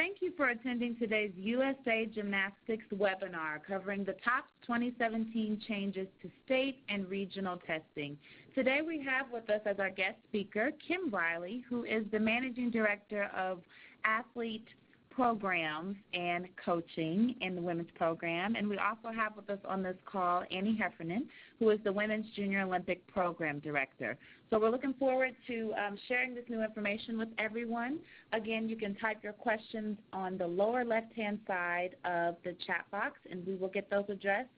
Thank you for attending today's USA Gymnastics webinar covering the top 2017 changes to state and regional testing. Today we have with us as our guest speaker Kim Riley, who is the Managing Director of Athlete Programs and Coaching in the women's program. And we also have with us on this call Annie Heffernan, who is the Women's Junior Olympic Program Director. So we're looking forward to sharing this new information with everyone. Again, you can type your questions on the lower left-hand side of the chat box, and we will get those addressed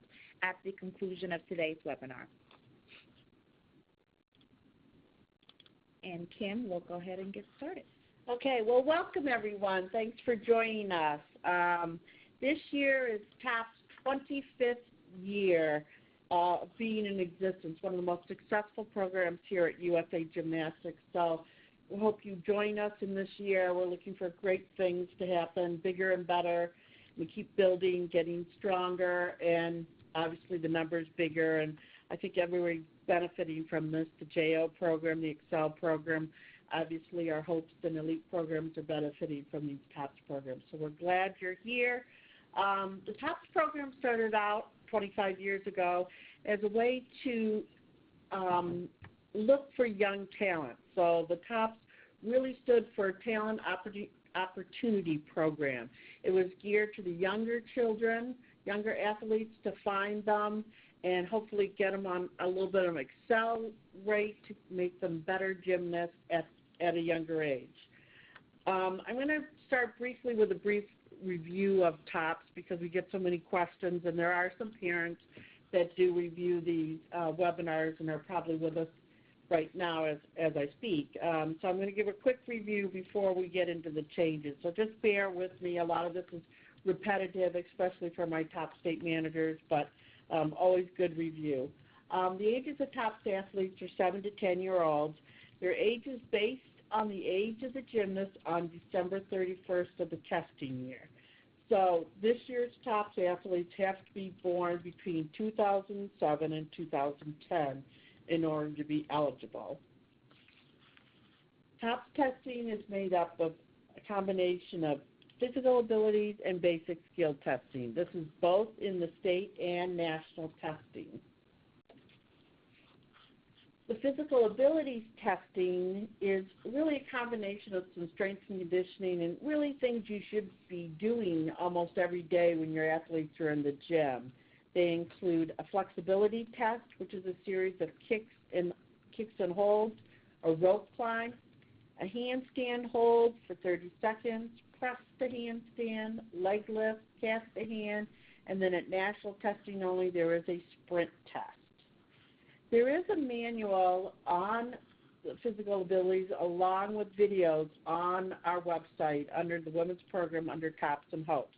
at the conclusion of today's webinar. And Kim, we'll go ahead and get started. Okay, well, welcome everyone. Thanks for joining us. This year is TOP's 25th year of being in existence, one of the most successful programs here at USA Gymnastics. So we hope you join us in this year. We're looking for great things to happen, bigger and better. We keep building, getting stronger, and obviously the numbers bigger. And I think everybody's benefiting from this, the JO program, the Excel program. Obviously, our Hopes and Elite programs are benefiting from these TOPS programs. So we're glad you're here. The TOPS program started out 25 years ago as a way to look for young talent. So the TOPS really stood for Talent Opportunity Program. It was geared to the younger children, younger athletes, to find them and hopefully get them on a little bit of an Excel rate to make them better gymnasts at a younger age. I'm going to start briefly with a brief review of TOPS because we get so many questions, and there are some parents that do review these webinars and are probably with us right now as I speak. So I'm going to give a quick review before we get into the changes. So just bear with me. A lot of this is repetitive, especially for my top state managers, but always good review. The ages of TOPS athletes are 7 to 10-year-olds. Their age is based on the age of the gymnast on December 31st of the testing year. So this year's TOPS athletes have to be born between 2007 and 2010 in order to be eligible. TOPS testing is made up of a combination of physical abilities and basic skill testing. This is both in the state and national testing. The physical abilities testing is really a combination of some strength and conditioning and really things you should be doing almost every day when your athletes are in the gym. They include a flexibility test, which is a series of kicks and holds, a rope climb, a handstand hold for 30 seconds, press the handstand, leg lift, cast the hand, and then at national testing only there is a sprint test. There is a manual on the physical abilities along with videos on our website under the women's program under TOPS and Hopes.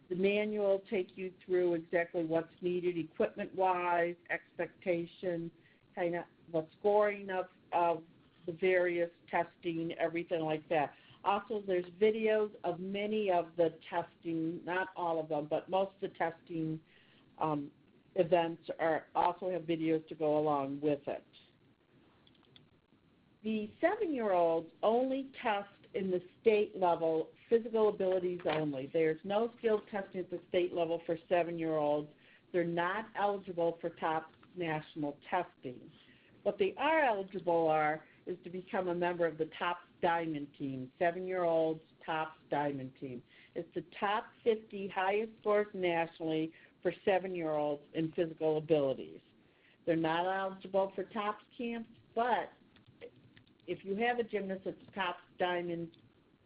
The manual will take you through exactly what's needed equipment-wise, expectation, kind of the scoring of the various testing, everything like that. Also, there's videos of many of the testing, not all of them, but most of the testing events also have videos to go along with it. The 7-year-olds only test in the state level, physical abilities only. There's no skill testing at the state level for 7-year-olds. They're not eligible for TOPS national testing. What they are eligible is to become a member of the TOPS Diamond Team, 7-year-olds TOPS Diamond Team. It's the top 50 highest scores nationally for 7-year-olds in physical abilities. They're not eligible for TOPS camps, but if you have a gymnast at the TOPS Diamond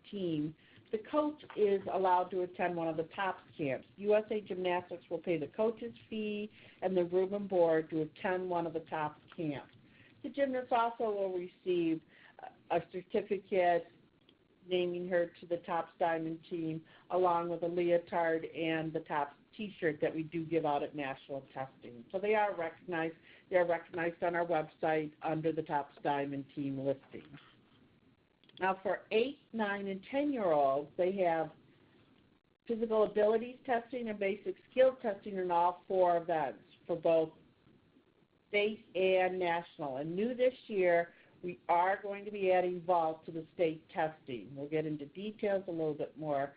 Team, the coach is allowed to attend one of the TOPS camps. USA Gymnastics will pay the coach's fee and the room and board to attend one of the TOPS camps. The gymnast also will receive a certificate naming her to the TOPS Diamond Team, along with a leotard and the TOPS T-shirt that we do give out at national testing. So they are recognized. They are recognized on our website under the TOPS Diamond Team listing. Now for 8, 9, and 10-year-olds, they have physical abilities testing and basic skill testing in all 4 events for both state and national. And new this year, we are going to be adding vault to the state testing. We'll get into details a little bit more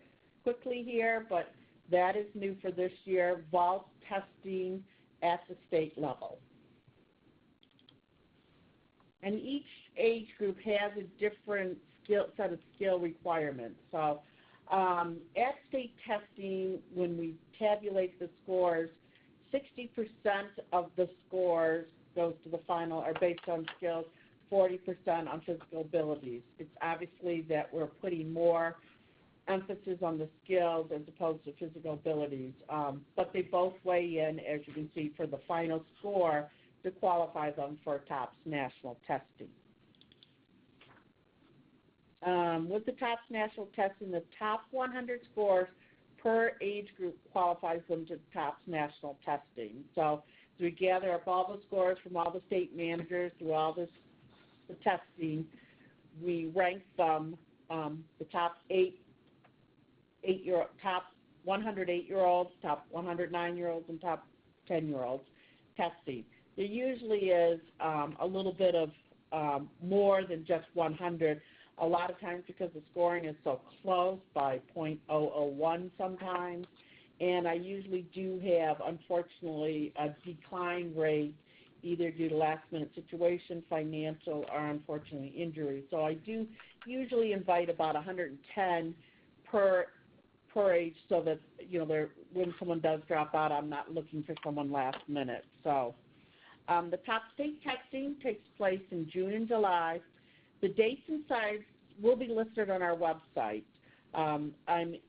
quickly here, but that is new for this year, vault testing at the state level. And each age group has a different set of skill requirements. So at state testing, when we tabulate the scores, 60% of the scores goes to the final are based on skills, 40% on physical abilities. It's obviously that we're putting more emphasis on the skills as opposed to physical abilities, but they both weigh in, as you can see, for the final score to qualify them for TOPS national testing. With the TOPS national testing, the top 100 scores per age group qualifies them to TOPS national testing. So we gather up all the scores from all the state managers through all the testing. We rank them, the top top 100 8-year-olds, top 100 9-year-olds, and top 10-year-olds testing. There usually is a little bit of more than just 100. A lot of times because the scoring is so close, by .001 sometimes, and I usually do have, unfortunately, a decline rate either due to last-minute situation, financial, or unfortunately injury. So I do usually invite about 110 per age, so that when someone does drop out, I'm not looking for someone last minute. So the top state testing takes place in June and July. The dates and sites will be listed on our website. I'm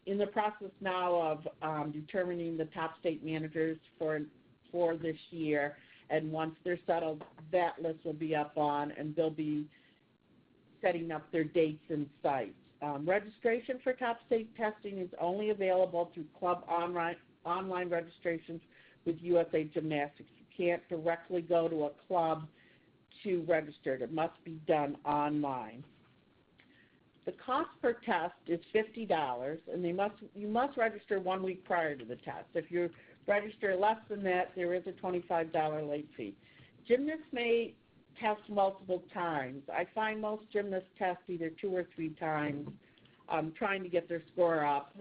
in the process now of determining the top state managers for this year, and once they're settled, that list will be up on, and they'll be setting up their dates and sites. Registration for top state testing is only available through club online registrations with USA Gymnastics. You can't directly go to a club to register. It must be done online. The cost per test is $50, and you must register 1 week prior to the test. If you register less than that, there is a $25 late fee. Gymnasts may test multiple times. I find most gymnasts test either 2 or 3 times, trying to get their score up,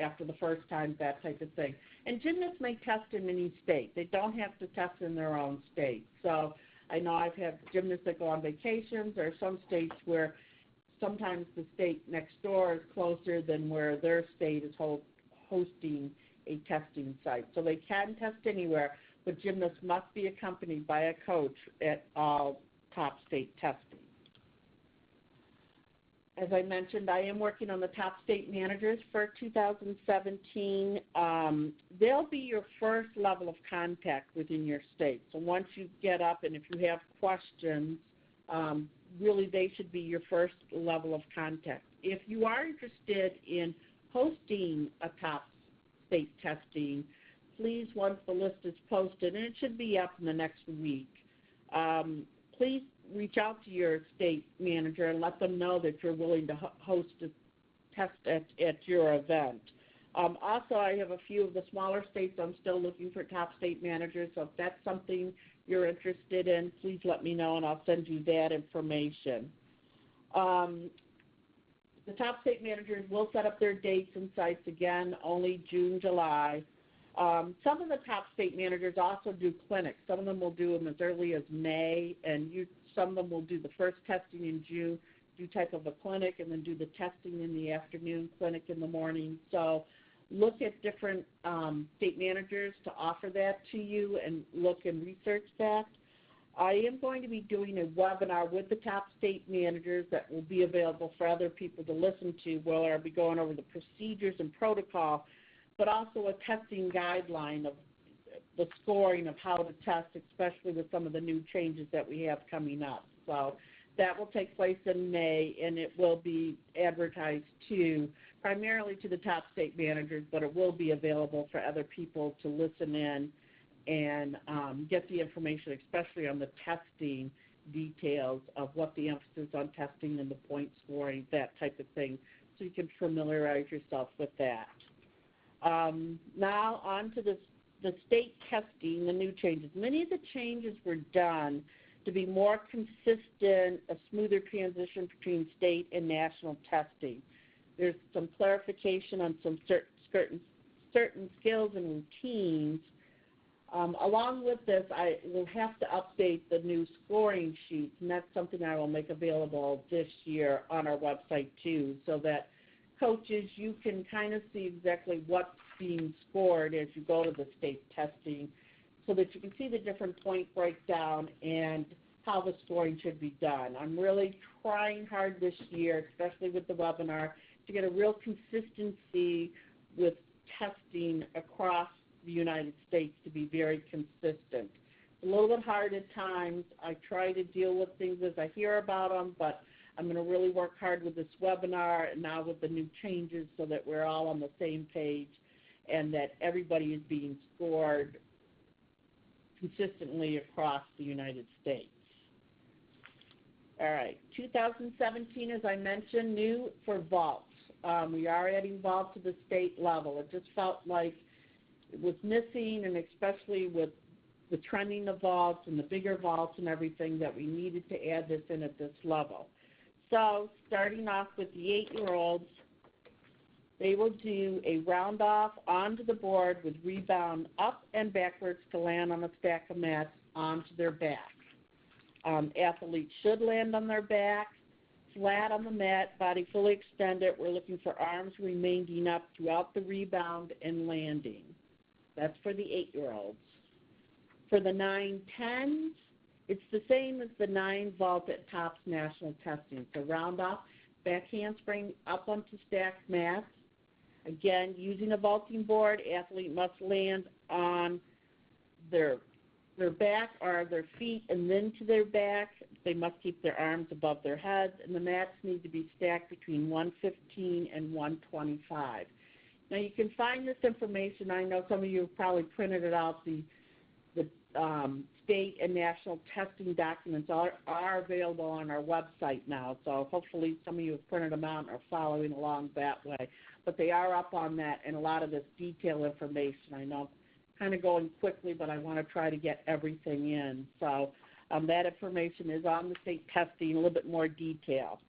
after the first time, that type of thing. And gymnasts may test in any state. They don't have to test in their own state. So I know I've had gymnasts that go on vacations. There are some states where sometimes the state next door is closer than where their state is hosting a testing site. So they can test anywhere, but gymnasts must be accompanied by a coach at all top state testing. As I mentioned, I am working on the top state managers for 2017. They'll be your first level of contact within your state. So once you get up and if you have questions, really they should be your first level of contact. If you are interested in hosting a top state testing, please, once the list is posted, and it should be up in the next week, please reach out to your state manager and let them know that you're willing to host a test at your event. Also, I have a few of the smaller states I'm still looking for top state managers, so if that's something you're interested in, please let me know and I'll send you that information. The top state managers will set up their dates and sites again, only June, July. Some of the top state managers also do clinics. Some of them will do them as early as May, and some of them will do the first testing in June, do type of a clinic, and then do the testing in the afternoon, clinic in the morning. So look at different state managers to offer that to you and look and research that. I am going to be doing a webinar with the top state managers that will be available for other people to listen to, where I'll be going over the procedures and protocol, but also a testing guideline of the scoring of how to test, especially with some of the new changes that we have coming up. So that will take place in May, and it will be advertised primarily to the top state managers, but it will be available for other people to listen in and get the information, especially on the testing details of what the emphasis on testing and the point scoring, that type of thing, so you can familiarize yourself with that. Now on to the state testing, the new changes. Many of the changes were done to be more consistent, a smoother transition between state and national testing. There's some clarification on some certain skills and routines. Along with this, I will have to update the new scoring sheets, and that's something I will make available this year on our website too, so that coaches, you can kind of see exactly what's being scored as you go to the state testing, so that you can see the different point breakdown and how the scoring should be done. I'm really trying hard this year, especially with the webinar, to get a real consistency with testing across the United States, to be very consistent. A little bit hard at times. I try to deal with things as I hear about them, but I'm going to really work hard with this webinar and now with the new changes, so that we're all on the same page and that everybody is being scored consistently across the United States. All right, 2017, as I mentioned, new for vaults. We are adding vault to the state level. It just felt like it was missing, and especially with the trending of vaults and the bigger vaults and everything, that we needed to add this in at this level. So starting off with the 8-year-olds, they will do a round off onto the board with rebound up and backwards to land on a stack of mats onto their back. Athletes should land on their back, flat on the mat, body fully extended. We're looking for arms remaining up throughout the rebound and landing. That's for the 8-year-olds. For the 9-10s, it's the same as the 9 vault at TOPS national testing. So round off, back handspring up onto stacked mats. Again, using a vaulting board, athlete must land on their back or their feet and then to their back. They must keep their arms above their heads, and the mats need to be stacked between 115 and 125. Now, you can find this information. I know some of you have probably printed it out. The state and national testing documents are available on our website now, so hopefully some of you have printed them out and are following along that way. But they are up on that, and a lot of this detailed information. I know I'm kind of going quickly, but I want to try to get everything in. So that information is on the state testing, a little bit more detail.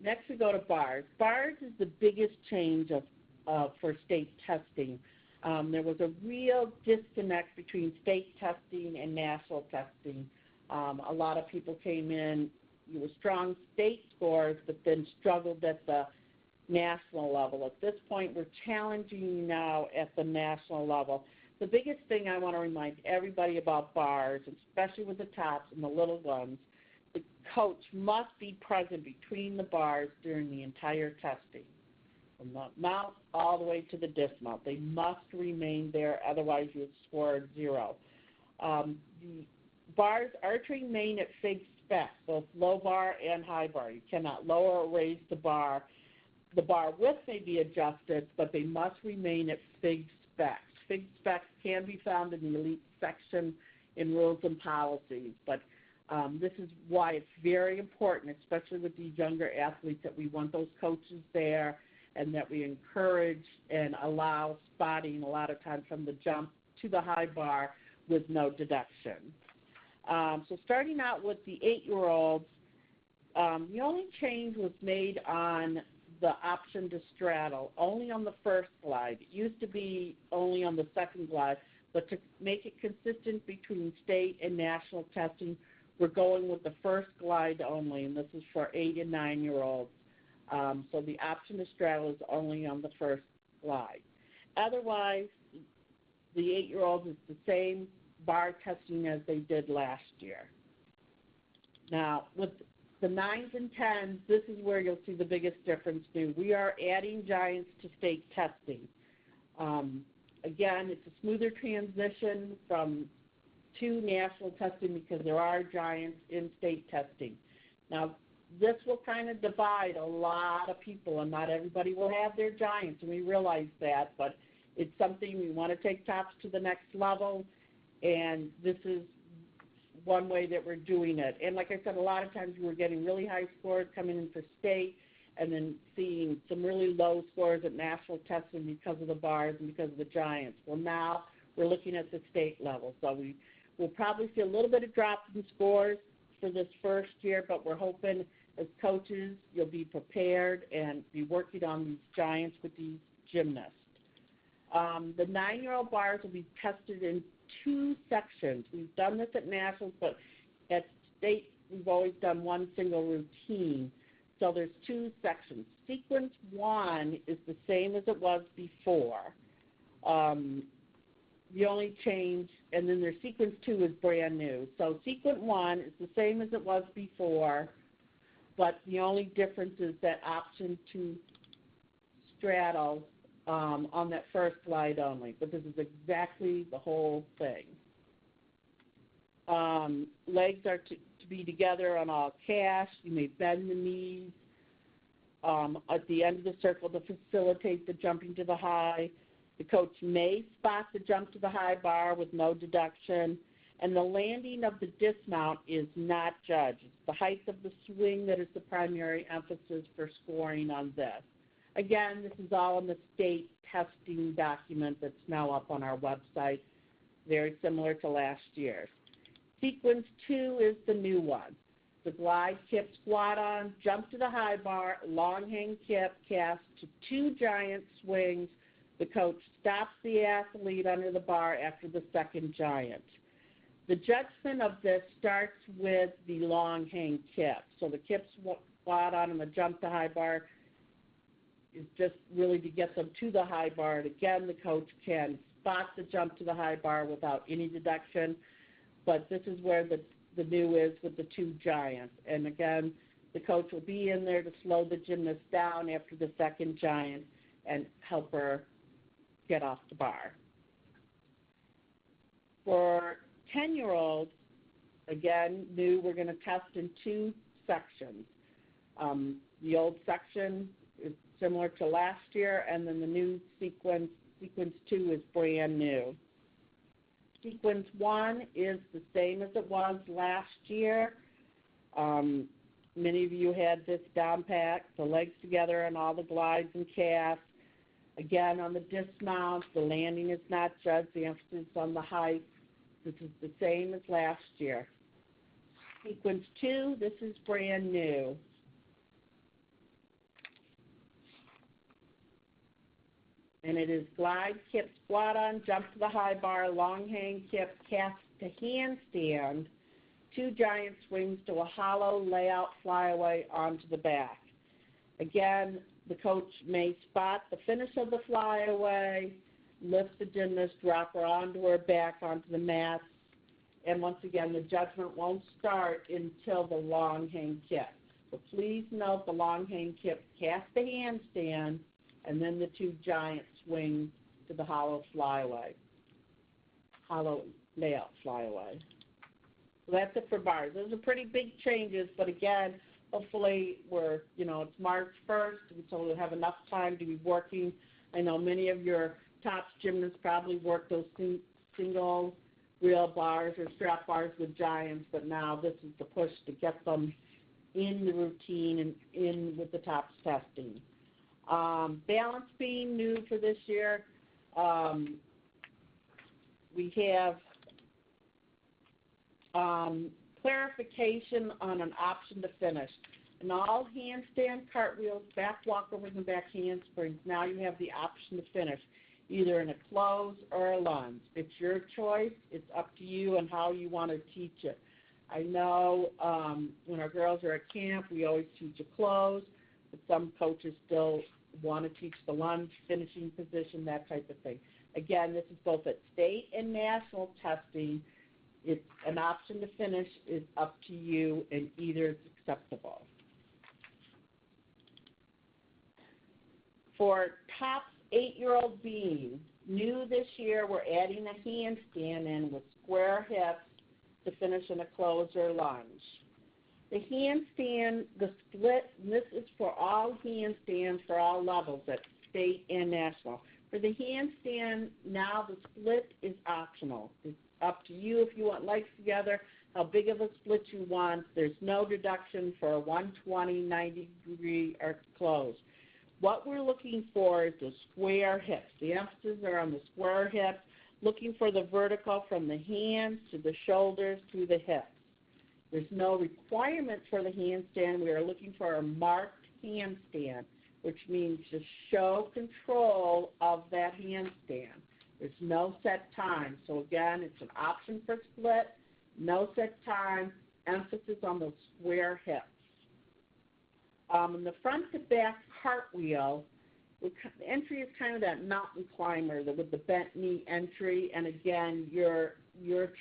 Next we go to bars. Bars is the biggest change for state testing. There was a real disconnect between state testing and national testing. A lot of people came in with strong state scores, but then struggled at the national level. At this point, we're challenging you now at the national level. The biggest thing I want to remind everybody about bars, especially with the tops and the little ones, the coach must be present between the bars during the entire testing, from the mount all the way to the dismount. They must remain there, otherwise you would score 0. The bars are to remain at fixed specs, both low bar and high bar. You cannot lower or raise the bar. The bar width may be adjusted, but they must remain at fixed specs. Fixed specs can be found in the elite section in rules and policies, but this is why it's very important, especially with these younger athletes, that we want those coaches there and that we encourage and allow spotting a lot of times from the jump to the high bar with no deduction. So starting out with the 8-year-olds, the only change was made on the option to straddle, only on the first glide. It used to be only on the second glide, but to make it consistent between state and national testing, we're going with the first glide only, and this is for 8 and 9-year-olds. So the option to straddle is only on the first glide. Otherwise, the 8-year-olds is the same bar testing as they did last year. Now, with the 9s and 10s, this is where you'll see the biggest difference new. We are adding giants to state testing. Again, it's a smoother transition to national testing because there are giants in state testing. Now, this will kind of divide a lot of people, and not everybody will have their giants, and we realize that, but it's something we want to take TOPS to the next level, and this is one way that we're doing it. And like I said, a lot of times we're getting really high scores coming in for state and then seeing some really low scores at national testing because of the bars and because of the giants. Well, now we're looking at the state level. So we'll probably see a little bit of drop in scores for this first year, but we're hoping as coaches, you'll be prepared and be working on these giants with these gymnasts. The 9-year-old bars will be tested in 2 sections. We've done this at nationals, but at state we've always done one single routine. So there's 2 sections. Sequence 1 is the same as it was before. The only change, and then their sequence 2 is brand new. So sequence 1 is the same as it was before, but the only difference is that option to straddle on that first slide only. But this is exactly the whole thing. Legs are to be together on all casts. You may bend the knees at the end of the circle to facilitate the jumping to the high. The coach may spot the jump to the high bar with no deduction, and the landing of the dismount is not judged. It's the height of the swing that is the primary emphasis for scoring on this. Again, this is all in the state testing document that's now up on our website, very similar to last year's. Sequence 2 is the new one. The glide, kip, squat on, jump to the high bar, long hang kip, cast to 2 giant swings. The coach stops the athlete under the bar after the second giant. The judgment of this starts with the long hang kip. So the kip, squat on, and the jump to high bar is just really to get them to the high bar. And again, the coach can spot the jump to the high bar without any deduction. But this is where the new is with the 2 giants. And again, the coach will be in there to slow the gymnast down after the second giant and help her get off the bar. For 10-year-olds, again, new, we're going to test in 2 sections. The old section is similar to last year, and then the new sequence 2 is brand new. Sequence 1 is the same as it was last year. Many of you had this down pat, the legs together and all the glides and casts. Again, on the dismount, the landing is not judged, the emphasis on the height. This is the same as last year. Sequence 2, this is brand new. And it is glide, kip, squat on, jump to the high bar, long hang, kip, cast to handstand, 2 giant swings to a hollow layout flyaway onto the back. Again, the coach may spot the finish of the flyaway, lift the gymnast, drop her onto her back onto the mat, and once again, the judgment won't start until the long hang kip. So please note the long hang kip, cast the handstand, and then the 2 giant swings to the hollow layout flyaway. So that's it for bars. Those are pretty big changes, but again, hopefully it's March 1st, and so we'll have enough time to be working. I know many of your top gymnasts probably work those single real bars or strap bars with giants, but now this is the push to get them in the routine and in with the tops testing. Balance being new for this year, we have clarification on an option to finish. In all handstand, cartwheels, back walkovers, and back handsprings, now you have the option to finish, either in a close or a lunge. It's your choice. It's up to you and how you want to teach it. I know when our girls are at camp, we always teach a close, but some coaches still want to teach the lunge, finishing position, that type of thing. Again, this is both at state and national testing. It's an option to finish is up to you, and either is acceptable. For top 8-year-old being, new this year, we're adding a handstand in with square hips to finish in a close or lunge. The handstand, the split, and this is for all handstands for all levels at state and national. For the handstand, now the split is optional. It's up to you if you want legs together, how big of a split you want. There's no deduction for a 120, 90 degree or close. What we're looking for is the square hips. The emphasis are on the square hips, looking for the vertical from the hands to the shoulders to the hips. There's no requirement for the handstand. We are looking for a marked handstand, which means to show control of that handstand. There's no set time. So again, it's an option for split, no set time, emphasis on those square hips. In the front to back cartwheel, the entry is kind of that mountain climber with the bent knee entry, and again, your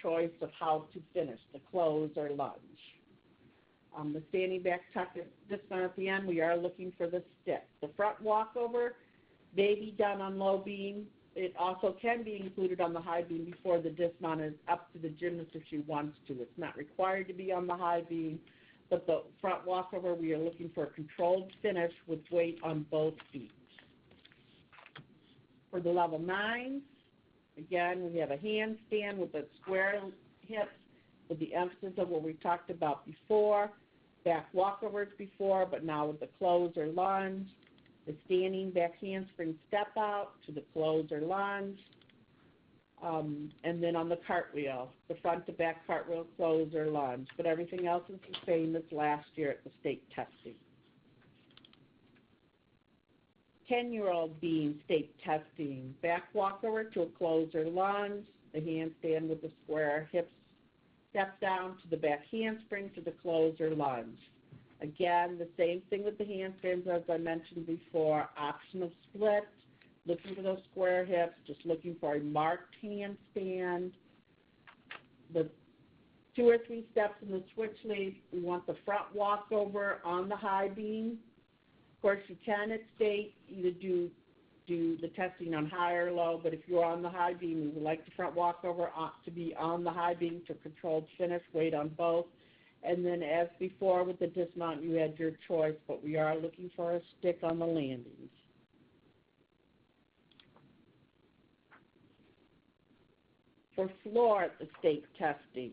choice of how to finish, the close or lunge. The standing back tuck dismount at the end, we are looking for the stick. The front walkover may be done on low beam. It also can be included on the high beam before the dismount is up to the gymnast if she wants to. It's not required to be on the high beam, but the front walkover, we are looking for a controlled finish with weight on both feet. For the level 9s, again, we have a handstand with the square hips with the emphasis of what we talked about before, back walkovers before, but now with the close or lunge, the standing back handspring step out to the close or lunge, and then on the cartwheel, the front to back cartwheel, close or lunge. But everything else is the same as last year at the state testing. 10-year-old beam state testing, back walkover to a close or lunge, the handstand with the square hips step down to the back handspring to the close or lunge. Again, the same thing with the handstands as I mentioned before, optional split, looking for those square hips, just looking for a marked handstand. The 2 or 3 steps in the switch lead, we want the front walkover on the high beam. Of course, you can at state either do the testing on high or low, but if you're on the high beam, we would like the front walkover to be on the high beam to controlled finish, weight on both. And then as before with the dismount, you had your choice, but we are looking for a stick on the landings. For floor at the state testing,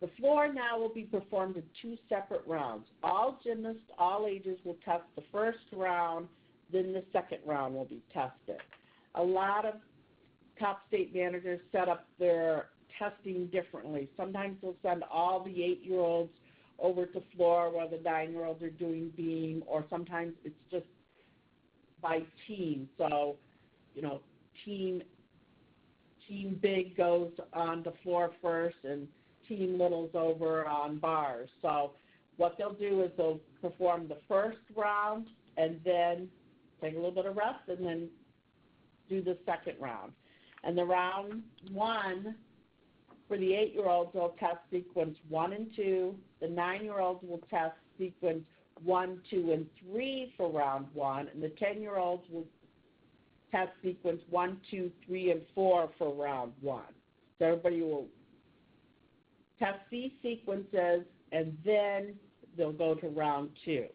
the floor now will be performed in 2 separate rounds. All gymnasts, all ages will test the first round, then the second round will be tested. A lot of top state managers set up their testing differently. Sometimes they'll send all the 8-year-olds over to floor while the 9-year-olds are doing beam, or sometimes it's just by team. So, team big goes on the floor first and team little's over on bars. So what they'll do is they'll perform the first round and then take a little bit of rest and then do the second round. And the round 1, for the 8-year-olds, they'll test sequence 1 and 2. The 9-year-olds will test sequence 1, 2, and 3 for round 1. And the 10-year-olds will test sequence 1, 2, 3, and 4 for round 1. So everybody will test these sequences, and then they'll go to round 2.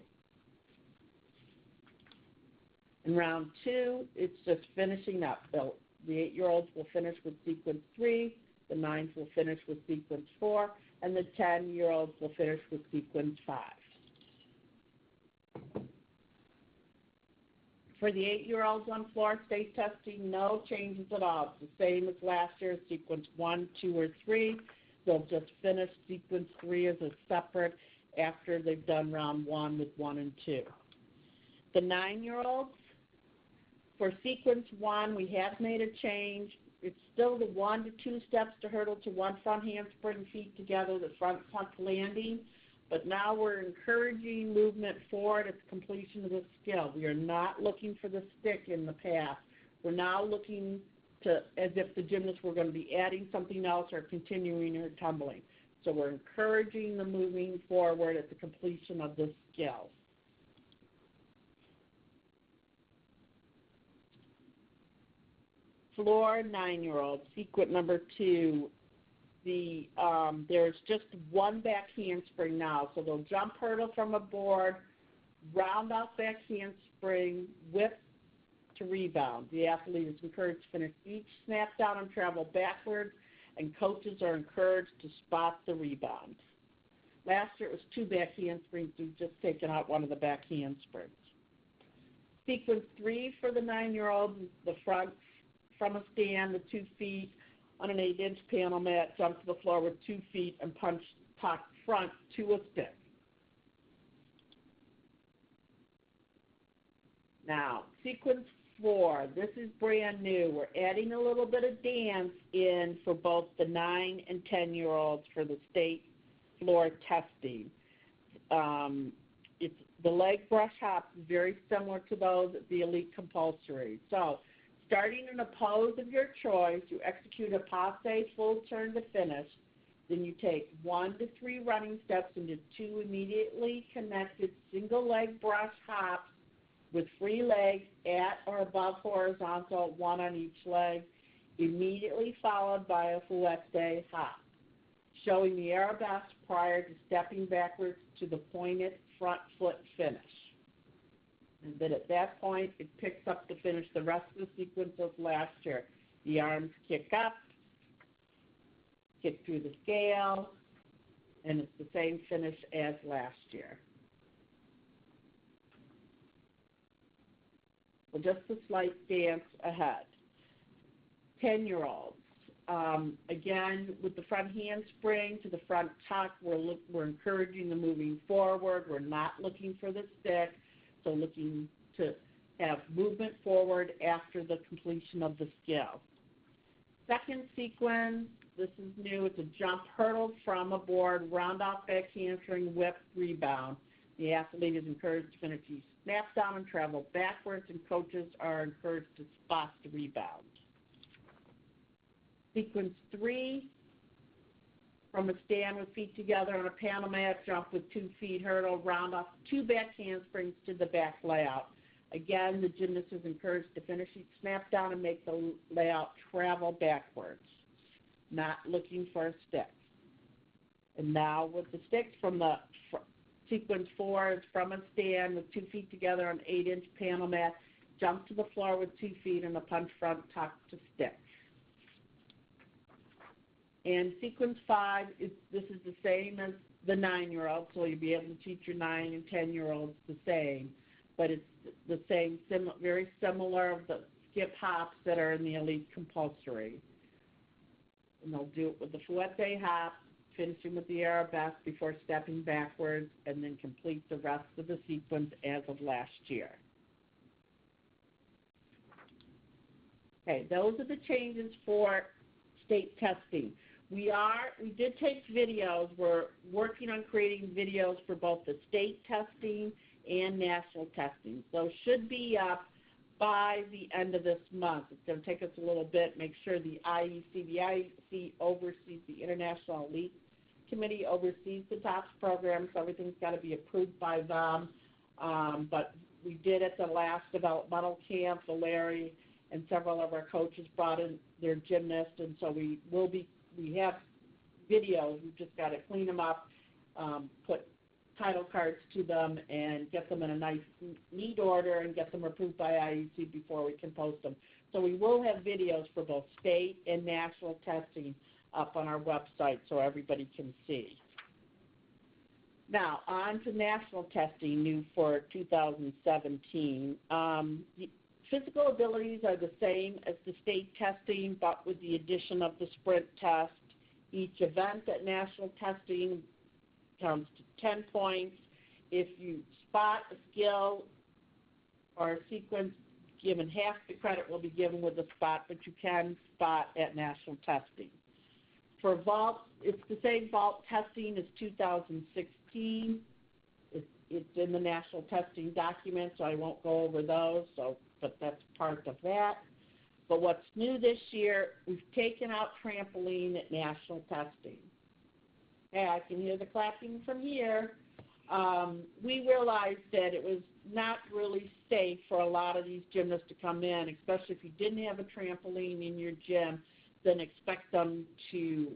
In round 2, it's just finishing up. The 8-year-olds will finish with sequence 3, the 9s will finish with sequence 4, and the 10-year-olds will finish with sequence 5. For the 8-year-olds on floor state testing, no changes at all. It's the same as last year, sequence 1, 2, or 3. They'll just finish sequence 3 as a separate after they've done round 1 with 1 and 2. The 9-year-olds, for sequence 1, we have made a change. It's still the 1 to 2 steps to hurdle to 1 front handspring, feet together, the front puck landing. But now we're encouraging movement forward at the completion of the skill. We are not looking for the stick in the past. We're now looking to as if the gymnasts were going to be adding something else or continuing her tumbling. So we're encouraging the moving forward at the completion of this skill. Floor 9-year-old, sequence number 2. There's just 1 back handspring now, so they'll jump hurdle from a board, round off back handspring, whip to rebound. The athlete is encouraged to finish each snap down and travel backwards, and coaches are encouraged to spot the rebound. Last year it was 2 back handsprings. We've just taken out 1 of the back handsprings. Sequence 3 for the 9-year-old, the front from a stand, the 2 feet on an 8-inch panel mat, jump to the floor with 2 feet and punch puck front to a stick. Now, sequence 4, this is brand new. We're adding a little bit of dance in for both the 9 and 10-year-olds for the state floor testing. It's the leg brush hops is very similar to those at the elite compulsory. So, starting in a pose of your choice, you execute a passe full turn to finish. Then you take 1 to 3 running steps into 2 immediately connected single leg brush hops with free legs at or above horizontal, 1 on each leg, immediately followed by a fouette hop, showing the arabesque prior to stepping backwards to the pointed front foot finish. And then at that point, it picks up to finish the rest of the sequence of last year. The arms kick up, kick through the scale, and it's the same finish as last year. Well, just a slight dance ahead. 10-year-olds. Again, with the front handspring to the front tuck, we're encouraging the moving forward. We're not looking for the stick, so looking to have movement forward after the completion of the skill. Second sequence, this is new. It's a jump hurdle from a board, round off back hamstring, whip, rebound. The athlete is encouraged to finish each snap down and travel backwards, and coaches are encouraged to spot the rebound. Sequence 3, from a stand with feet together on a panel mat, jump with 2 feet, hurdle, round off 2 back handsprings to the back layout. Again, the gymnast is encouraged to finish each snap down and make the layout travel backwards, not looking for a stick. And now with the sticks from the sequence 4 is from a stand with 2 feet together on 8-inch panel mat, jump to the floor with 2 feet and a punch front tuck to stick. And sequence 5, this is the same as the 9-year-old, so you'll be able to teach your 9 and 10-year-olds the same. But it's the same, very similar of the skip hops that are in the elite compulsory. And they'll do it with the fouette hop, finishing with the arabesque before stepping backwards, and then complete the rest of the sequence as of last year. Okay, those are the changes for state testing. We did take videos. We're working on creating videos for both the state testing and national testing. Those should be up by the end of this month. It's going to take us a little bit. Make sure the IEC oversees the International Elite Committee, oversees the TOPS program, so everything's got to be approved by them. But we did at the last developmental camp, Larry and several of our coaches brought in their gymnasts, and so we have videos. We've just got to clean them up, put title cards to them, and get them in a nice, neat order and get them approved by IEC before we can post them. So we will have videos for both state and national testing up on our website so everybody can see. Now, on to national testing, new for 2017. Physical abilities are the same as the state testing, but with the addition of the sprint test. Each event at national testing comes to 10 points. If you spot a skill or a sequence, given half the credit will be given with the spot, but you can spot at national testing. For vault, it's the same vault testing as 2016. It's in the national testing document, so I won't go over those, but that's part of that. But what's new this year, we've taken out trampoline at national testing. Hey, I can hear the clapping from here. We realized that it was not really safe for a lot of these gymnasts to come in, especially if you didn't have a trampoline in your gym, then expect them to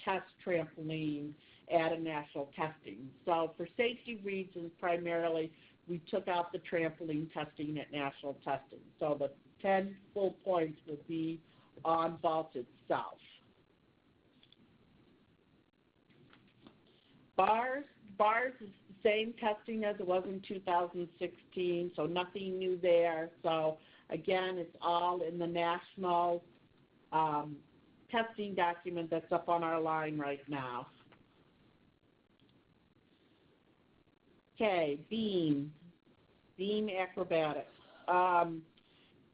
test trampoline at a national testing. So for safety reasons primarily, we took out the trampoline testing at national testing. So the 10 full points will be on vault itself. Bars is the same testing as it was in 2016, so nothing new there. So again, it's all in the national testing document that's up on our line right now. Okay, beam acrobatics.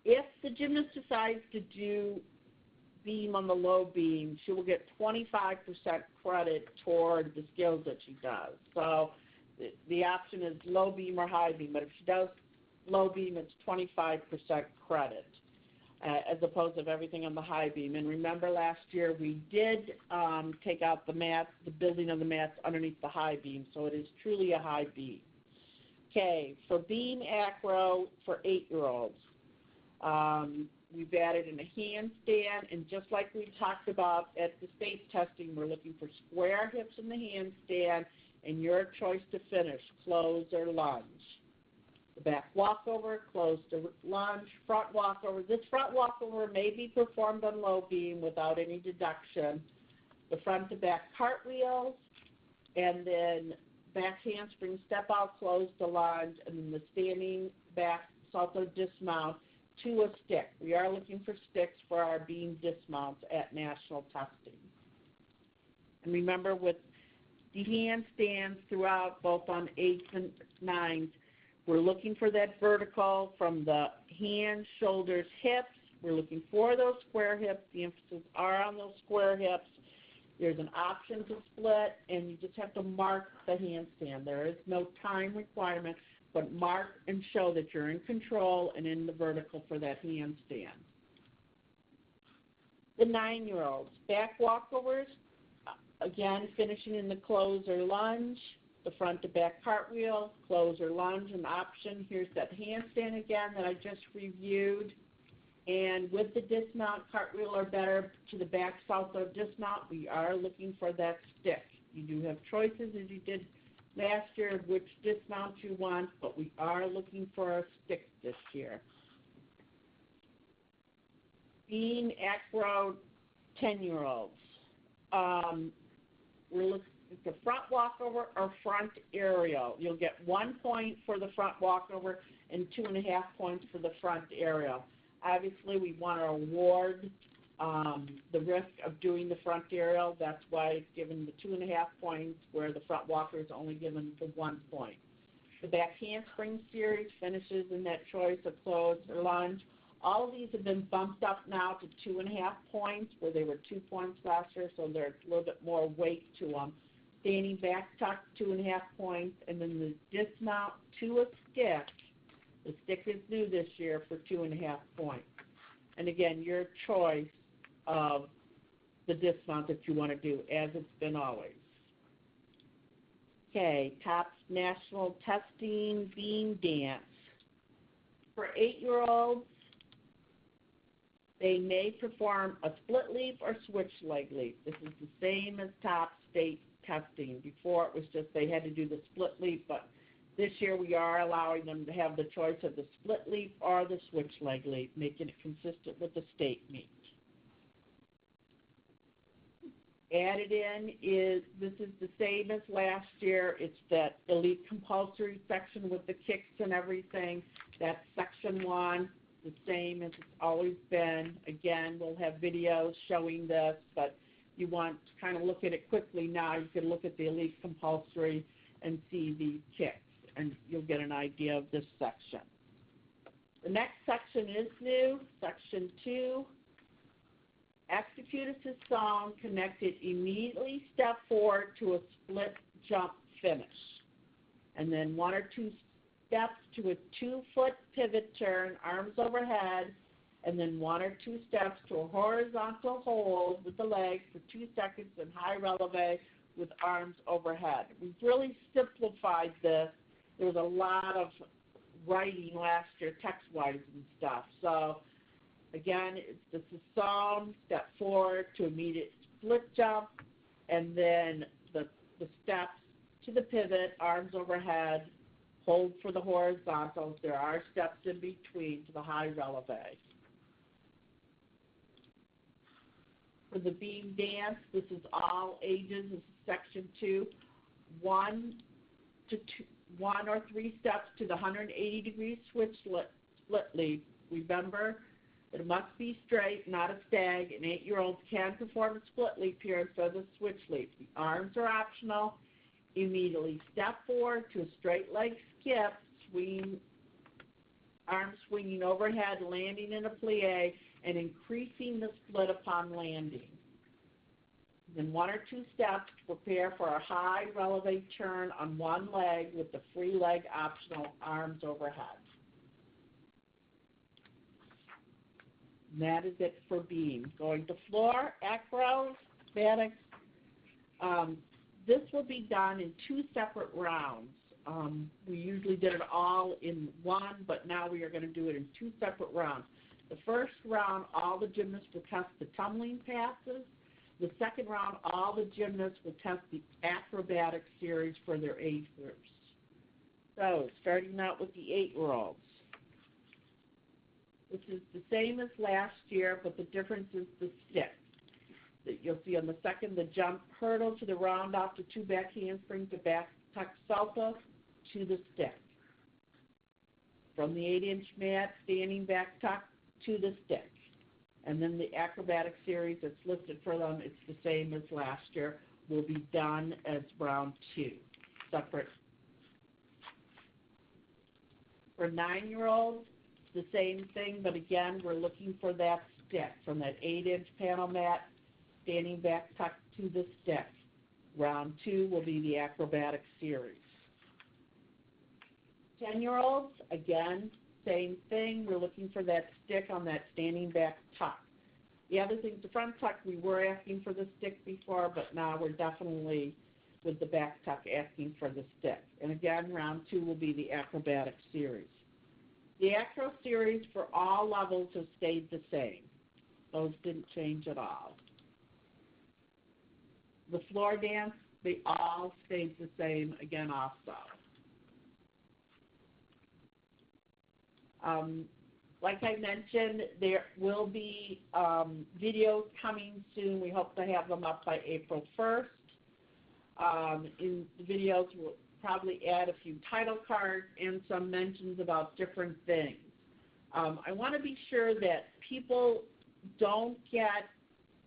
If the gymnast decides to do beam on the low beam, she will get 25% credit toward the skills that she does. So the option is low beam or high beam, but if she does low beam, it's 25% credit as opposed to everything on the high beam. And remember last year we did take out the mats, the building of the mats underneath the high beam, so it is truly a high beam. Okay, for beam acro for 8-year-olds, we've added in a handstand, and just like we talked about at the state testing, we're looking for square hips in the handstand and your choice to finish, close or lunge. The back walkover, close to lunge, front walkover. This front walkover may be performed on low beam without any deduction. The front to back cartwheels, and then back handspring step out, close to lunge, and then the standing back salto dismount to a stick. We are looking for sticks for our beam dismounts at national testing. And remember, with the handstands throughout, both on 8s and 9s, we're looking for that vertical from the hands, shoulders, hips. We're looking for those square hips. The emphasis are on those square hips. There's an option to split, and you just have to mark the handstand. There is no time requirement, but mark and show that you're in control and in the vertical for that handstand. The 9-year-olds, back walkovers, again, finishing in the close or lunge. The front to back cartwheel, close or lunge, an option. Here's that handstand again that I just reviewed. And with the dismount, cartwheel or better to the back salto dismount, we are looking for that stick. You do have choices as you did last year of which dismount you want, but we are looking for a stick this year. Beam acro 10-year-olds. We're looking at the front walkover or front aerial. You'll get 1 point for the front walkover and 2.5 points for the front aerial. Obviously, we want to award the risk of doing the front aerial. That's why it's given the 2.5 points, where the front walker is only given the 1 point. The back handspring series finishes in that choice of close or lunge. All of these have been bumped up now to 2.5 points, where they were 2 points last year, so there's a little bit more weight to them. Standing back tuck, 2.5 points, and then the dismount to a stick. The stick is new this year for 2.5 points. And again, your choice of the dismount that you want to do, as it's been always. Okay, TOPS National Testing Beam Dance. For 8-year-olds, they may perform a split leap or switch leg leap. This is the same as TOPS state testing. Before it was just they had to do the split leap, but this year we are allowing them to have the choice of the split leap or the switch leg leap, making it consistent with the state meet. Added in is, this is the same as last year. It's that elite compulsory section with the kicks and everything. That's section 1, the same as it's always been. Again, we'll have videos showing this, but you want to kind of look at it quickly now. You can look at the elite compulsory and see the kicks, and you'll get an idea of this section. The next section is new, section 2. Execute as a song, connected, immediately step forward to a split jump finish. And then 1 or 2 steps to a 2-foot pivot turn, arms overhead, and then 1 or 2 steps to a horizontal hold with the legs for 2 seconds and high releve with arms overhead. We've really simplified this. There was a lot of writing last year, text-wise and stuff. So again, it's just a song, step forward to immediate split jump, and then the steps to the pivot, arms overhead, hold for the horizontals. There are steps in between to the high releve. For the beam dance, this is all ages. This is section 2. 1 or 3 steps to the 180-degree switch split leap. Remember, it must be straight, not a stag. And 8-year-olds can perform a split leap here instead of a switch leap. The arms are optional, immediately step forward to a straight leg skip, arms swinging overhead, landing in a plie, and increasing the split upon landing. Then 1 or 2 steps to prepare for a high releve turn on one leg with the free leg optional, arms overhead. And that is it for beam. Going to floor, acrobatics. This will be done in 2 separate rounds. We usually did it all in one, but now we are going to do it in 2 separate rounds. The first round, all the gymnasts will test the tumbling passes. The second round, all the gymnasts will test the acrobatic series for their age groups. So, starting out with the 8-year-olds. This is the same as last year, but the difference is the stick. That you'll see on the second, the jump hurdle to the round off to 2 back handspring to back tuck salto to the stick. From the 8-inch mat, standing back tuck to the stick. And then the acrobatic series that's listed for them, it's the same as last year, will be done as round 2, separate. For 9-year-olds, the same thing, but again, we're looking for that stick from that 8-inch panel mat, standing back tuck to the stick. Round 2 will be the acrobatic series. 10-year-olds, again, same thing. We're looking for that stick on that standing back tuck. The other thing, the front tuck, we were asking for the stick before, but now we're definitely, with the back tuck, asking for the stick. And again, round 2 will be the acrobatic series. The acro series for all levels have stayed the same. Those didn't change at all. The floor dance, they all stayed the same again also. Like I mentioned, there will be videos coming soon. We hope to have them up by April 1st. In the videos, we'll probably add a few title cards and some mentions about different things. I want to be sure that people don't get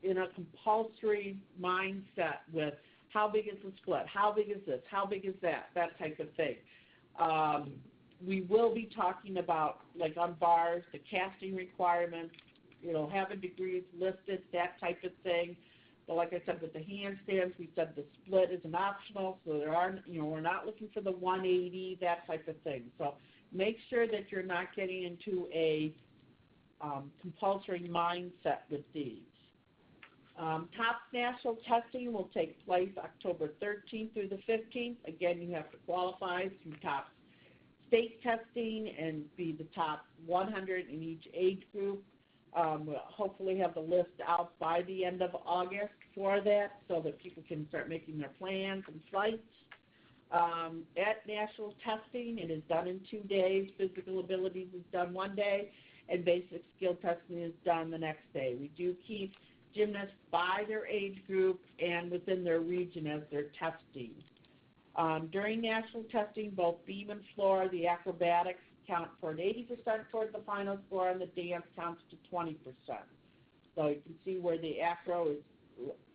in a compulsory mindset with how big is the split, how big is this, how big is that type of thing. We will be talking about, like on bars, the casting requirements, having degrees listed, that type of thing. But like I said, with the handstands, we said the split is an optional, so there are, we're not looking for the 180, that type of thing. So make sure that you're not getting into a compulsory mindset with these. TOPS national testing will take place October 13th through the 15th. Again, you have to qualify through TOPS state testing and be the top 100 in each age group. We'll hopefully have the list out by the end of August for that so that people can start making their plans and flights. At national testing, it is done in 2 days. Physical abilities is done 1 day, and basic skill testing is done the next day. We do keep gymnasts by their age group and within their region as they're testing. During national testing, both beam and floor, the acrobatics count for an 80% toward the final score, and the dance counts to 20%. So you can see where the acro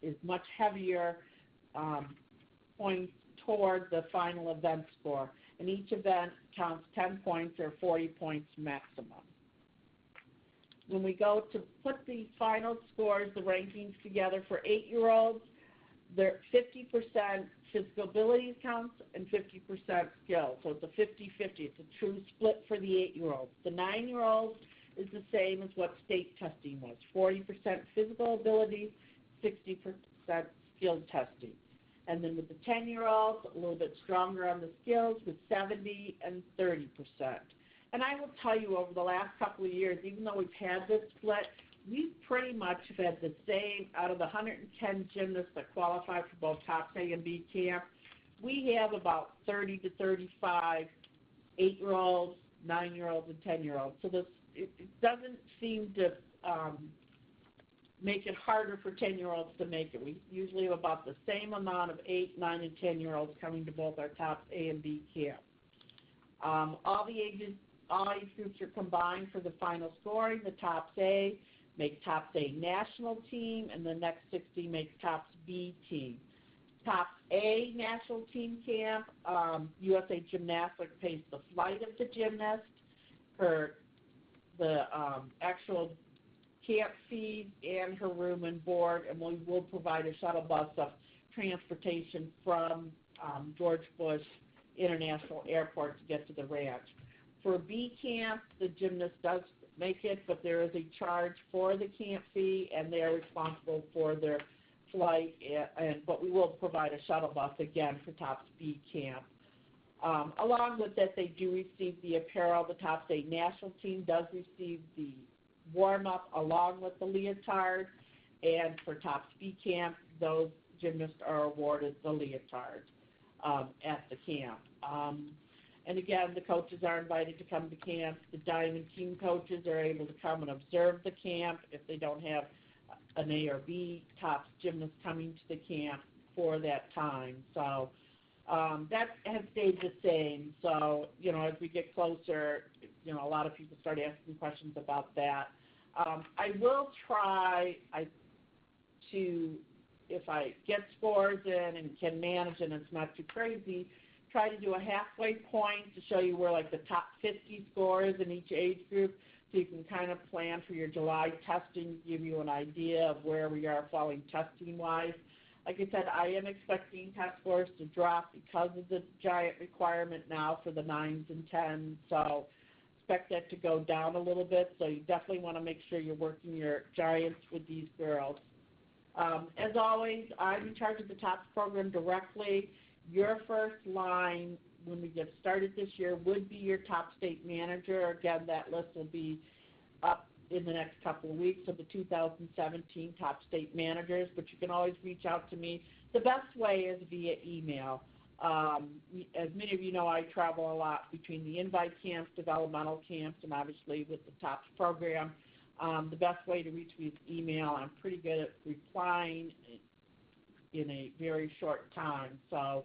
is much heavier, points toward the final event score. And each event counts 10 points or 40 points maximum. When we go to put the final scores, the rankings together for 8-year-olds, they're 50% physical abilities counts and 50% skill. So it's a 50-50. It's a true split for the 8-year-olds. The 9-year-olds is the same as what state testing was, 40% physical abilities, 60% skill testing. And then with the 10-year-olds, a little bit stronger on the skills with 70 and 30%. And I will tell you, over the last couple of years, even though we've had this split, we pretty much have had the same, out of the 110 gymnasts that qualify for both TOPS A and B camp, we have about 30 to 35 8-year-olds, 9-year-olds, and 10-year-olds. So it doesn't seem to make it harder for 10-year-olds to make it. We usually have about the same amount of 8, 9, and 10-year-olds coming to both our TOPS A and B camp. All age groups are combined for the final scoring. The TOPS A make TOPS A national team, and the next 60 make TOPS B team. Top A national team camp, USA Gymnastics pays the flight of the gymnast for the actual camp fees and her room and board, and we will provide a shuttle bus of transportation from George Bush International Airport to get to the ranch. For B camp, the gymnast does make it, but there is a charge for the camp fee, and they are responsible for their flight, but we will provide a shuttle bus again for Top B camp. Along with that, they do receive the apparel. The Top State national team does receive the warm-up along with the leotard, and for Top B camp, those gymnasts are awarded the leotard at the camp. And again, the coaches are invited to come to camp. The diamond team coaches are able to come and observe the camp if they don't have an A or B top gymnast coming to the camp for that time. So that has stayed the same. So, as we get closer, a lot of people start asking questions about that. I will try to, if I get scores in and can manage and it's not too crazy, try to do a halfway point to show you where like the top 50 scores in each age group, so you can kind of plan for your July testing, give you an idea of where we are falling testing-wise. Like I said, I am expecting test scores to drop because of the giant requirement now for the 9s and 10s, so expect that to go down a little bit, so you definitely want to make sure you're working your giants with these girls. As always, I'm in charge of the TOPS program directly. Your first line when we get started this year would be your top state manager. Again, that list will be up in the next couple of weeks of the 2017 top state managers, but you can always reach out to me. The best way is via email. As many of you know, I travel a lot between the invite camps, developmental camps, and obviously with the TOPS program. The best way to reach me is email. I'm pretty good at replying in a very short time, so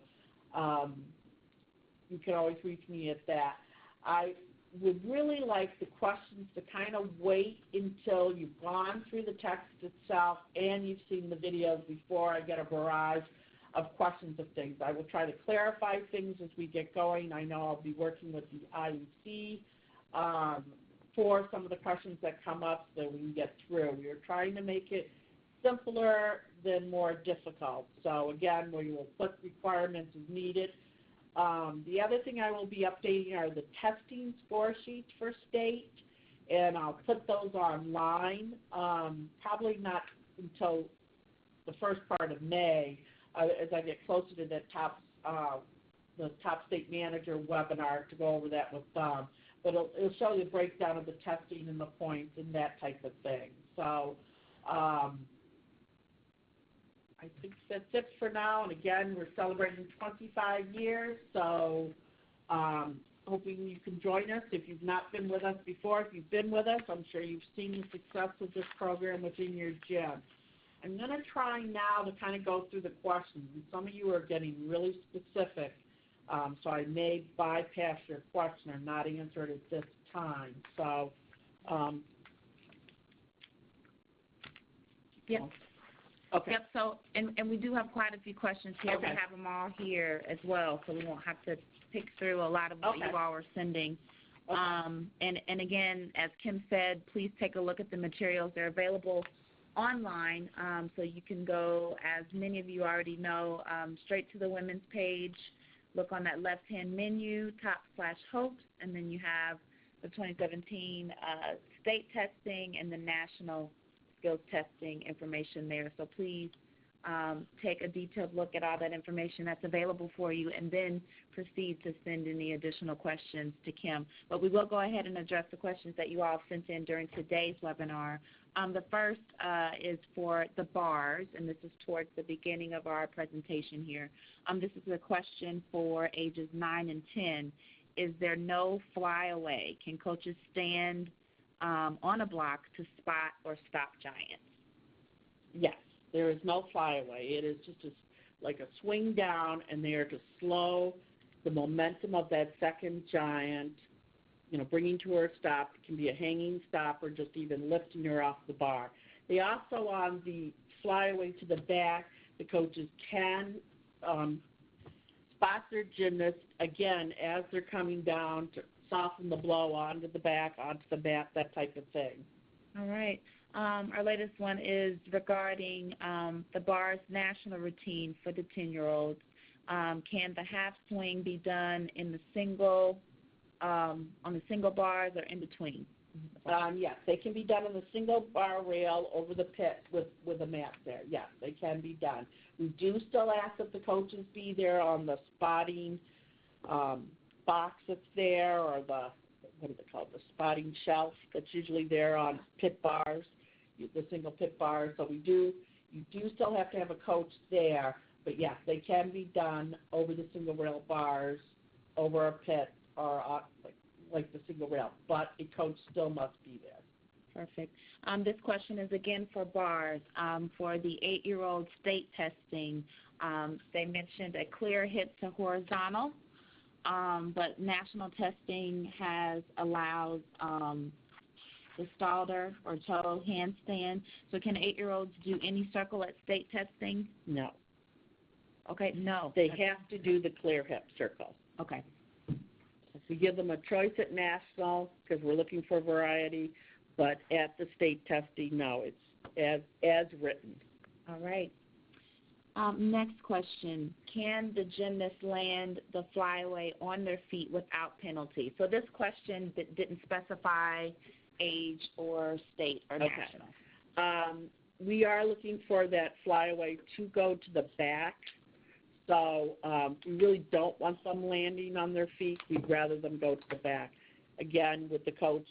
you can always reach me at that. I would really like the questions to kind of wait until you've gone through the text itself and you've seen the videos before I get a barrage of questions of things. I will try to clarify things as we get going. I know I'll be working with the IEC for some of the questions that come up so we can get through. We are trying to make it simpler than more difficult. So again, we will put requirements as needed. The other thing I will be updating are the testing score sheets for state, and I'll put those online, probably not until the first part of May, as I get closer to that the top state manager webinar to go over that with them. But it'll show you a breakdown of the testing and the points and that type of thing. So I think that's it for now. And again, we're celebrating 25 years, so hoping you can join us. If you've not been with us before, if you've been with us, I'm sure you've seen the success of this program within your gym. I'm going to try now to kind of go through the questions. And some of you are getting really specific, so I may bypass your question or not answer it at this time. So, Yep. Okay. Yep. So, and we do have quite a few questions here. Okay. We have them all here as well, so we won't have to pick through a lot of what Okay. you all are sending. Okay. And again, as Kim said, please take a look at the materials. They're available online, so you can go, as many of you already know, straight to the women's page, look on that left-hand menu, top/hopes, and then you have the 2017 state testing and the national skills testing information there. So please take a detailed look at all that information that's available for you, and then proceed to send any additional questions to Kim. But we will go ahead and address the questions that you all sent in during today's webinar. The first is for the bars, and this is towards the beginning of our presentation here. This is a question for ages 9 and 10. Is there no flyaway? Can coaches stand on a block to spot or stop giants? Yes, there is no flyaway. It is just like a swing down, and they are to slow the momentum of that second giant, bringing to her a stop. It can be a hanging stop or just even lifting her off the bar. They also, on the flyaway to the back, the coaches can spot their gymnast, again, as they're coming down to soften the blow onto the back, onto the mat, that type of thing. All right. Our latest one is regarding the bars national routine for the 10-year-olds. Can the half swing be done in the single, on the single bars or in between? Yes, they can be done on the single bar rail over the pit with a mat there. Yes, they can be done. We do still ask that the coaches be there on the spotting box that's there, or what is it called, the spotting shelf that's usually there on pit bars, the single pit bars. So you do still have to have a coach there, but yes, they can be done over the single rail bars, over a pit, or like the single rail, but a coach still must be there. Perfect. This question is again for bars. For the 8-year-old state testing, they mentioned a clear hip to horizontal, but national testing has allowed the Stalder or toe handstand. So can 8-year-olds do any circle at state testing? No. Okay, no. They have to do the clear hip circle. Okay. We give them a choice at national because we're looking for variety, but at the state testing, no, it's as written. All right. Next question. Can the gymnast land the flyaway on their feet without penalty? So this question didn't specify age or state or national. We are looking for that flyaway to go to the back. So we really don't want them landing on their feet. We'd rather them go to the back. Again, with the coach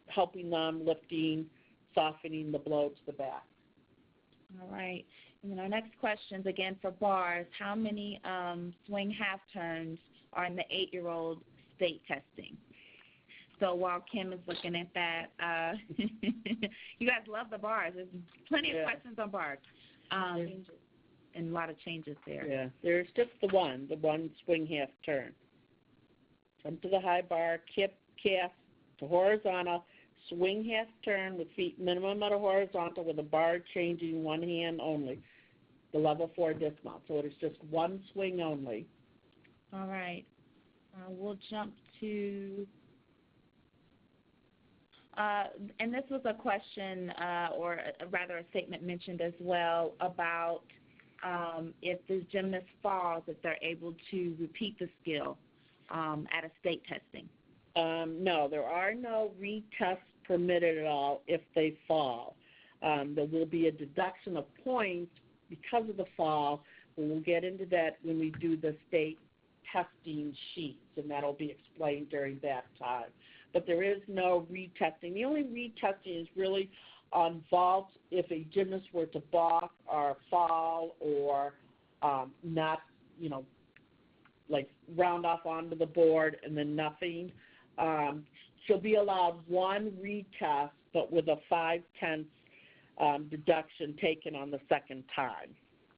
helping them, lifting, softening the blow to the back. All right. And then our next questions, again for bars, how many swing half turns are in the 8-year-old state testing? So while Kim is looking at that, you guys love the bars. There's plenty of questions on bars. And a lot of changes there. Yeah, there's just the one swing half turn. Come to the high bar, kip, calf to horizontal, swing half turn with feet minimum at a horizontal with a bar changing one hand only. The level 4 dismount. So it is just one swing only. All right. We'll jump to, and this was a question or rather a statement mentioned as well about if the gymnast falls, if they're able to repeat the skill at a state testing. No, there are no retests permitted at all if they fall. There will be a deduction of points because of the fall, but we'll get into that when we do the state testing sheets, and that will be explained during that time. But there is no retesting. The only retesting is really on vaults if a gymnast were to balk or fall or not, like round off onto the board and then nothing. She'll be allowed one retest, but with a 5/10 deduction taken on the second time.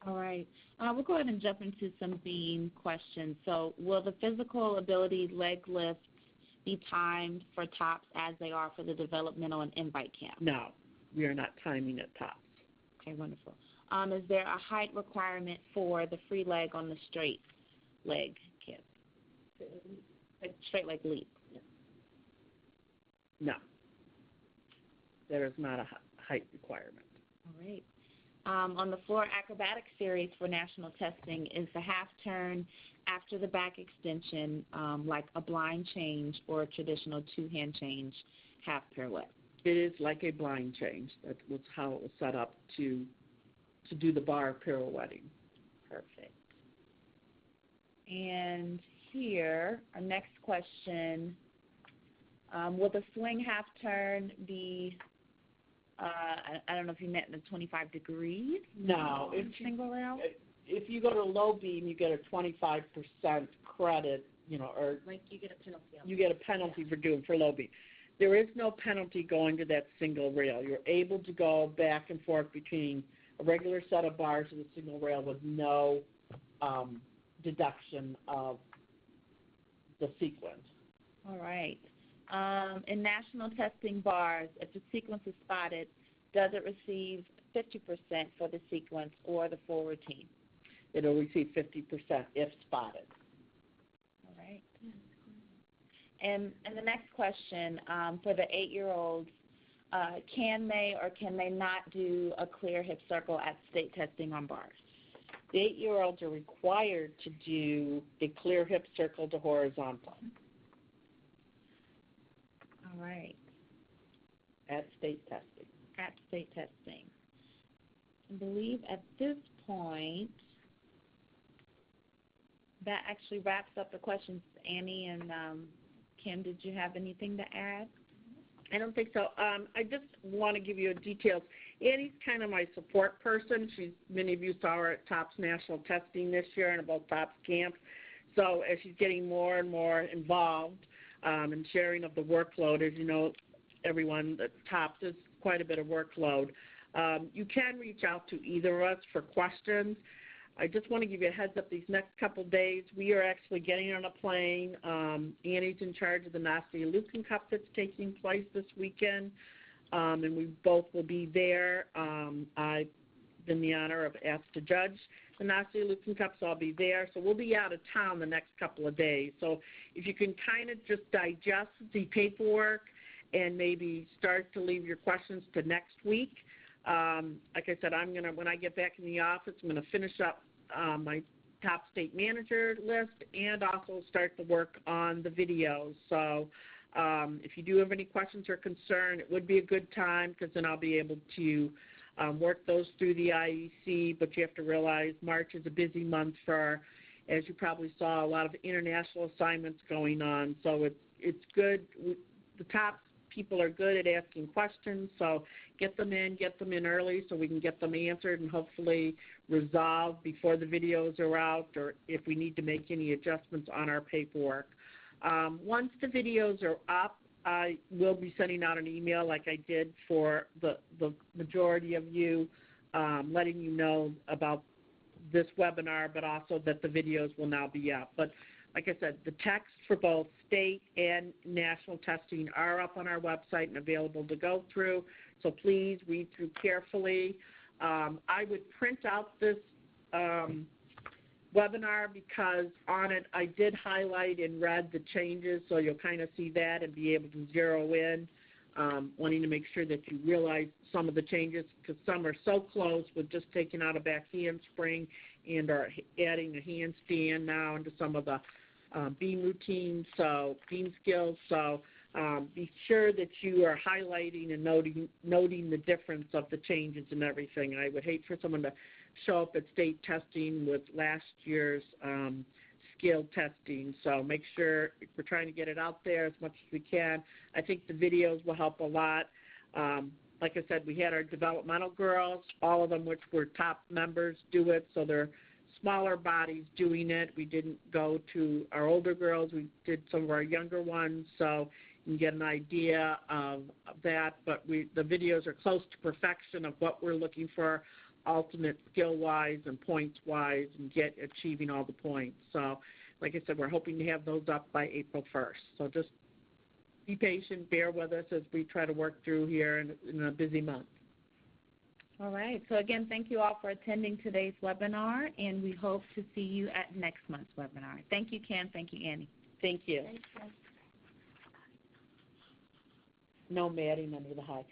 All right. We'll go ahead and jump into some bean questions. So will the physical ability leg lifts be timed for tops as they are for the developmental and invite camp? No, we are not timing at tops. Okay, wonderful. Is there a height requirement for the free leg on the straight leg kip? Straight leg leap? No. There is not a height requirement. All right. On the floor acrobatic series for national testing, is the half turn after the back extension like a blind change or a traditional two-hand change half pirouette? It is like a blind change. That was how it was set up to do the bar pirouetting. Perfect. And here, our next question, will the swing half turn be, I don't know if you meant the 25 degrees? No. Single rail? If you go to low beam, you get a 25% credit, or like you get a penalty. You get a penalty for doing for low beam. There is no penalty going to that single rail. You're able to go back and forth between a regular set of bars and a single rail with no deduction of the sequence. All right. In national testing bars, if the sequence is spotted, does it receive 50% for the sequence or the full routine? it'll receive 50% if spotted. All right. And the next question, for the 8-year-olds, can they or can they not do a clear hip circle at state testing on bars? The 8-year-olds are required to do a clear hip circle to horizontal. All right. At state testing. At state testing. I believe at this point, that actually wraps up the questions. Annie and Kim, did you have anything to add? I don't think so. I just want to give you details. Annie's kind of my support person. Many of you saw her at TOPS National Testing this year and about TOPS Camp. So as she's getting more and more involved in sharing of the workload, as you know, everyone, at TOPS is quite a bit of workload. You can reach out to either of us for questions. I just want to give you a heads up these next couple days. We are actually getting on a plane. Annie's in charge of the Nastia Lucan Cup that's taking place this weekend, and we both will be there. I've been the honor of asked to judge the Nastia Lucan Cup, so I'll be there. So we'll be out of town the next couple of days. So if you can kind of just digest the paperwork and maybe start to leave your questions to next week. Like I said, when I get back in the office, I'm going to finish up my top state manager list and also start the work on the videos. So if you do have any questions or concern, it would be a good time because then I'll be able to work those through the IEC. But you have to realize March is a busy month for, as you probably saw, a lot of international assignments going on. So it's good. The top people are good at asking questions, so get them in early so we can get them answered and hopefully resolved before the videos are out or if we need to make any adjustments on our paperwork. Once the videos are up, I will be sending out an email like I did for the majority of you, letting you know about this webinar, but also that the videos will now be up. But like I said, the texts for both state and national testing are up on our website and available to go through, so please read through carefully. I would print out this webinar because on it I did highlight in red the changes, so you'll kind of see that and be able to zero in, wanting to make sure that you realize some of the changes because some are so close with just taking out a back handspring and are adding a handstand now into some of the beam routines, so beam skills. So be sure that you are highlighting and noting the difference of the changes and everything. I would hate for someone to show up at state testing with last year's skill testing. So make sure we're trying to get it out there as much as we can. I think the videos will help a lot. Like I said, we had our developmental girls, all of them which were top members, do it, so they're smaller bodies doing it. We didn't go to our older girls. We did some of our younger ones, so you can get an idea of that. But the videos are close to perfection of what we're looking for, ultimate skill-wise and points-wise, and achieving all the points. So, like I said, we're hoping to have those up by April 1st. So just be patient, bear with us as we try to work through here in a busy month. All right. So, again, thank you all for attending today's webinar, and we hope to see you at next month's webinar. Thank you, Kim. Thank you, Annie. Thank you. Thank you. No matting under the high.